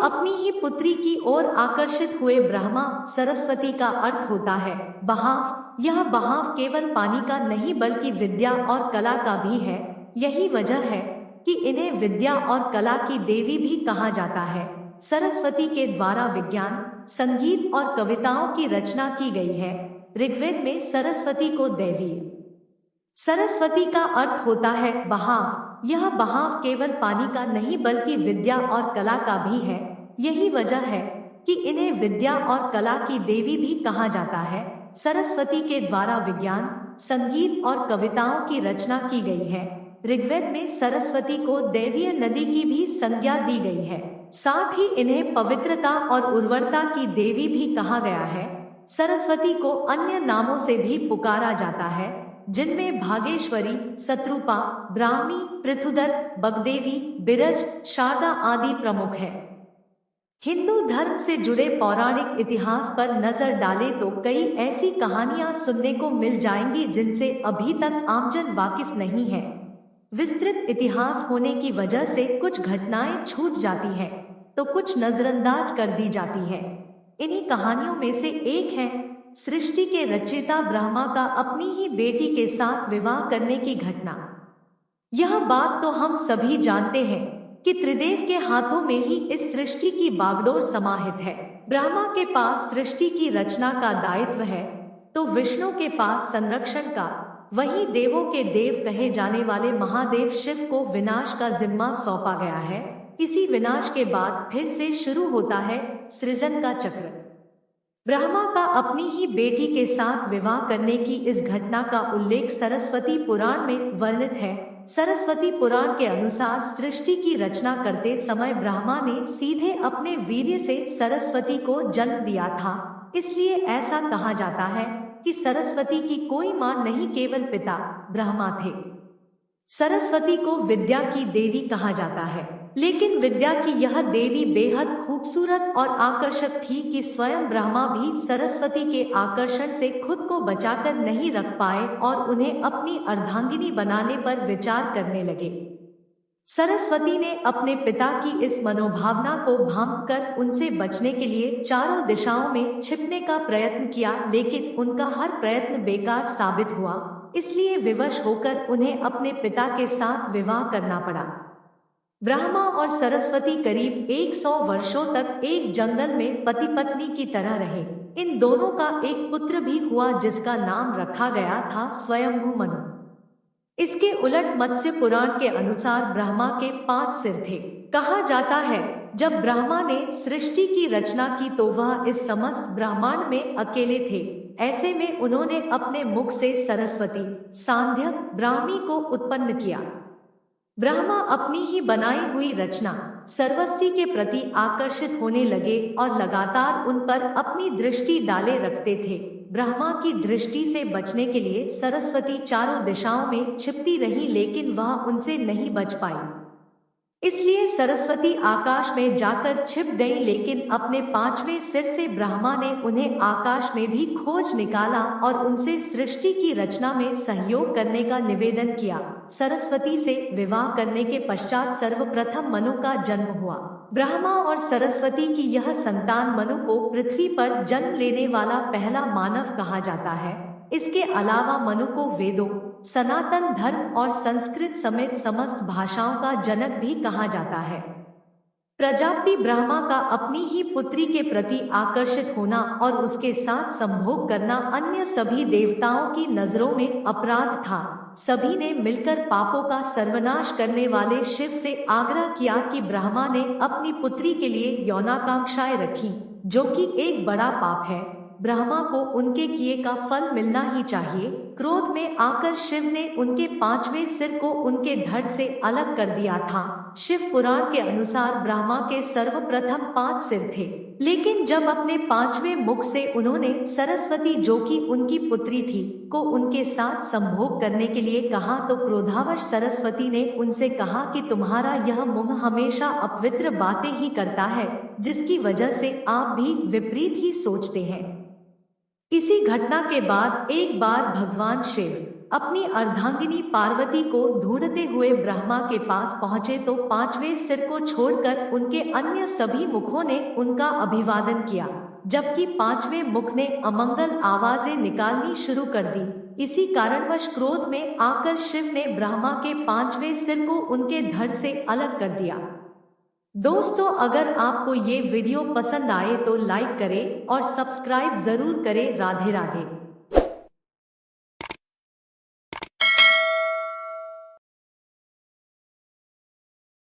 अपनी ही पुत्री की ओर आकर्षित हुए ब्रह्मा सरस्वती का अर्थ होता है बहाव। यह बहाव केवल पानी का नहीं बल्कि विद्या और कला का भी है। यही वजह है कि इन्हें विद्या और कला की देवी भी कहा जाता है। सरस्वती के द्वारा विज्ञान, संगीत और कविताओं की रचना की गई है। ऋग्वेद में सरस्वती को देवी सरस्वती का अर्थ होता है बहाव। यह बहाव केवल पानी का नहीं बल्कि विद्या और कला का भी है। यही वजह है कि इन्हें विद्या और कला की देवी भी कहा जाता है। सरस्वती के द्वारा विज्ञान, संगीत और कविताओं की रचना की गई है। ऋग्वेद में सरस्वती को दैवीय नदी की भी संज्ञा दी गई है। साथ ही इन्हें पवित्रता और उर्वरता की देवी भी कहा गया है। सरस्वती को अन्य नामों से भी पुकारा जाता है, जिनमें भागेश्वरी, शत्रुपा, ब्राह्मी, पृथुदर, बगदेवी, बिरज, शारदा आदि प्रमुख है। हिंदू धर्म से जुड़े पौराणिक इतिहास पर नजर डालें तो कई ऐसी कहानियां सुनने को मिल जाएंगी जिनसे अभी तक आमजन वाकिफ नहीं है। विस्तृत इतिहास होने की वजह से कुछ घटनाएं छूट जाती हैं, तो कुछ नजरअंदाज कर दी जाती है। इन्हीं कहानियों में से एक है सृष्टि के रचयिता ब्रह्मा का अपनी ही बेटी के साथ विवाह करने की घटना। यह बात तो हम सभी जानते हैं कि त्रिदेव के हाथों में ही इस सृष्टि की बागडोर समाहित है। ब्रह्मा के पास सृष्टि की रचना का दायित्व है, तो विष्णु के पास संरक्षण का। वहीं देवों के देव कहे जाने वाले महादेव शिव को विनाश का जिम्मा सौंपा गया है। इसी विनाश के बाद फिर से शुरू होता है सृजन का चक्र। ब्रह्मा का अपनी ही बेटी के साथ विवाह करने की इस घटना का उल्लेख सरस्वती पुराण में वर्णित है। सरस्वती पुराण के अनुसार सृष्टि की रचना करते समय ब्रह्मा ने सीधे अपने वीर्य से सरस्वती को जन्म दिया था। इसलिए ऐसा कहा जाता है कि सरस्वती की कोई मां नहीं, केवल पिता ब्रह्मा थे। सरस्वती को विद्या की देवी कहा जाता है, लेकिन विद्या की यह देवी बेहद खूबसूरत और आकर्षक थी कि स्वयं ब्रह्मा भी सरस्वती के आकर्षण से खुद को बचाकर नहीं रख पाए और उन्हें अपनी अर्धांगिनी बनाने पर विचार करने लगे। सरस्वती ने अपने पिता की इस मनोभावना को भांपकर उनसे बचने के लिए चारों दिशाओं में छिपने का प्रयत्न किया, लेकिन उनका हर प्रयत्न बेकार साबित हुआ। इसलिए विवश होकर उन्हें अपने पिता के साथ विवाह करना पड़ा। ब्रह्मा और सरस्वती करीब 100 वर्षों तक एक जंगल में पति पत्नी की तरह रहे। इन दोनों का एक पुत्र भी हुआ जिसका नाम रखा गया था स्वयंभू मनु। इसके उलट मत्स्य पुराण के अनुसार ब्रह्मा के 5 सिर थे। कहा जाता है जब ब्रह्मा ने सृष्टि की रचना की तो वह इस समस्त ब्रह्मांड में अकेले थे। ऐसे में उन्होंने अपने मुख से सरस्वती, सांध्य, ब्राह्मी को उत्पन्न किया। ब्रह्मा अपनी ही बनाई हुई रचना सरस्वती के प्रति आकर्षित होने लगे और लगातार उन पर अपनी दृष्टि डाले रखते थे। ब्रह्मा की दृष्टि से बचने के लिए सरस्वती चारों दिशाओं में छिपती रही, लेकिन वह उनसे नहीं बच पाई। इसलिए सरस्वती आकाश में जाकर छिप गई, लेकिन अपने 5वें सिर से ब्रह्मा ने उन्हें आकाश में भी खोज निकाला और उनसे सृष्टि की रचना में सहयोग करने का निवेदन किया। सरस्वती से विवाह करने के पश्चात सर्वप्रथम मनु का जन्म हुआ। ब्रह्मा और सरस्वती की यह संतान मनु को पृथ्वी पर जन्म लेने वाला पहला मानव कहा जाता है। इसके अलावा मनु को वेदों, सनातन धर्म और संस्कृत समेत समस्त भाषाओं का जनक भी कहा जाता है। प्रजापति ब्रह्मा का अपनी ही पुत्री के प्रति आकर्षित होना और उसके साथ संभोग करना अन्य सभी देवताओं की नजरों में अपराध था। सभी ने मिलकर पापों का सर्वनाश करने वाले शिव से आग्रह किया कि ब्रह्मा ने अपनी पुत्री के लिए यौनाकांक्षाएं रखी, जो कि एक बड़ा पाप है। ब्रह्मा को उनके किए का फल मिलना ही चाहिए। क्रोध में आकर शिव ने उनके 5वें सिर को उनके धड़ से अलग कर दिया था। शिव पुराण के अनुसार ब्रह्मा के सर्वप्रथम 5 सिर थे, लेकिन जब अपने 5वें मुख से उन्होंने सरस्वती, जो कि उनकी पुत्री थी, को उनके साथ संभोग करने के लिए कहा तो क्रोधावश सरस्वती ने उनसे कहा कि तुम्हारा यह मुंह हमेशा अपवित्र बातें ही करता है, जिसकी वजह से आप भी विपरीत ही सोचते हैं। इसी घटना के बाद एक बार भगवान शिव अपनी अर्धांगिनी पार्वती को ढूंढते हुए ब्रह्मा के पास पहुंचे तो पांचवें सिर को छोड़कर उनके अन्य सभी मुखों ने उनका अभिवादन किया, जबकि पांचवें मुख ने अमंगल आवाजें निकालनी शुरू कर दी। इसी कारणवश क्रोध में आकर शिव ने ब्रह्मा के पांचवें सिर को उनके धड़ से अलग कर दिया। दोस्तों, अगर आपको ये वीडियो पसंद आए तो लाइक करें और सब्सक्राइब जरूर करें। राधे राधे।